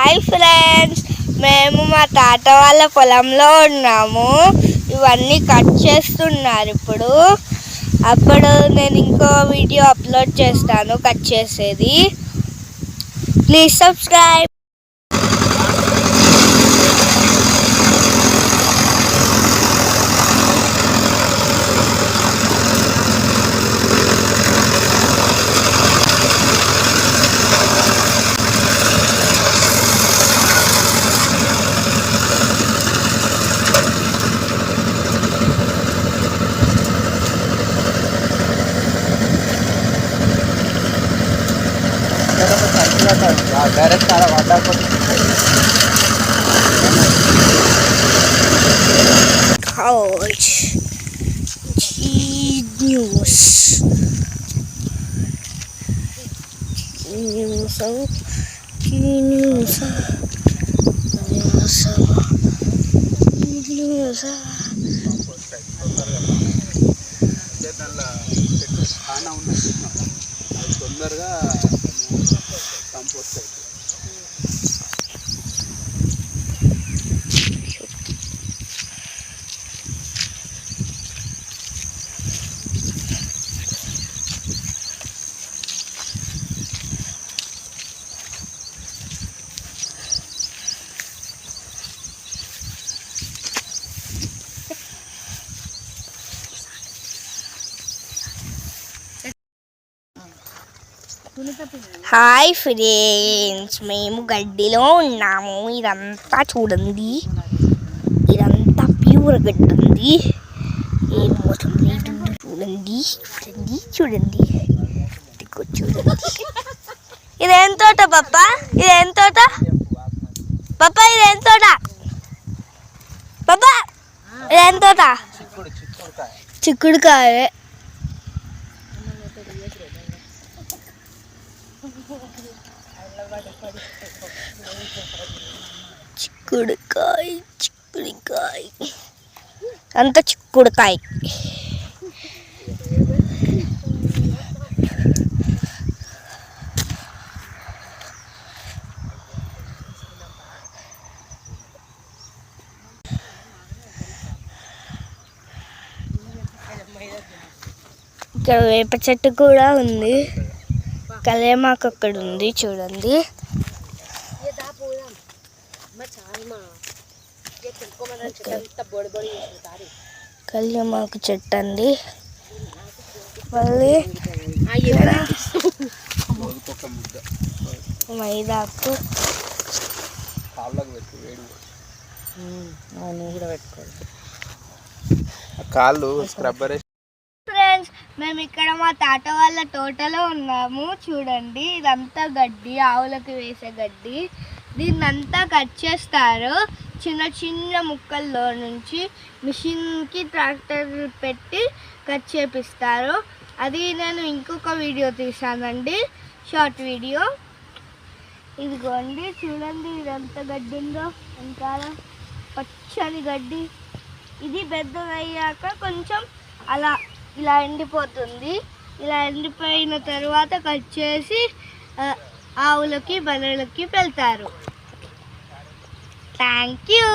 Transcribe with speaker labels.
Speaker 1: Hi friends, మేము మా తాత వాళ్ళ పొలంలో ఉన్నాము. ఇవన్నీ కట్ చేస్తున్నారు ఇప్పుడు. అప్పుడు నేను ఇంకో వీడియో అప్లోడ్ చేస్తాను కట్ చేసేది. Please subscribe.
Speaker 2: डायरेक्ट सारा वाटर को
Speaker 1: College Genius
Speaker 2: తొందరగా కంపోస్ట్ అవుతుంది.
Speaker 1: హాయ్ ఫ్రెండ్స్, మేము గడ్డిలో ఉన్నాము. ఇదంతా చూడండి, ఇదంతా ప్యూర్ గడ్డి ఉంది. ఏమవుతుంది చూడండి చూడండి చూడండి చూడండి. ఇదేం తోట పప్ప? ఇదేం తోట పప్ప? ఇదేం తోట పప్ప? ఇదేం తోట? చిక్కుడుకాయ. చిక్కుడుకాయ చిక్కుడుకాయ అంత చిక్కుడుకాయ. ఇక్కడ వేప చెట్టు కూడా ఉంది. కలేమాకు అక్కడ ఉంది చూడండి. కళ్యామాకు చెట్టు అండి. మళ్ళీ మైదాకు
Speaker 2: కాళ్ళు స్క్రబ్బర్.
Speaker 1: ఫ్రెండ్స్, మేము ఇక్కడ మా తాత వాళ్ళ తోటలో ఉన్నాము. చూడండి, ఇదంతా గడ్డి, ఆవులకు వేసే గడ్డి. దీన్నంతా కట్ చేస్తారు. చిన్న చిన్న ముక్కల్లో నుంచి మిషన్కి ట్రాక్టర్ పెట్టి కట్ చేపిస్తారు. అది నేను ఇంకొక వీడియో తీసానండి, షార్ట్ వీడియో. ఇదిగోండి చూడండి, ఇదంతా గడ్డి ఉందో వెనకాల పచ్చని గడ్డి. ఇది పెద్దదయ్యాక కొంచెం అలా ఇలా ఎండిపోతుంది. ఇలా ఎండిపోయిన తర్వాత కట్ చేసి ఆవులకి బర్రెలకి వెళ్తారు. Thank you.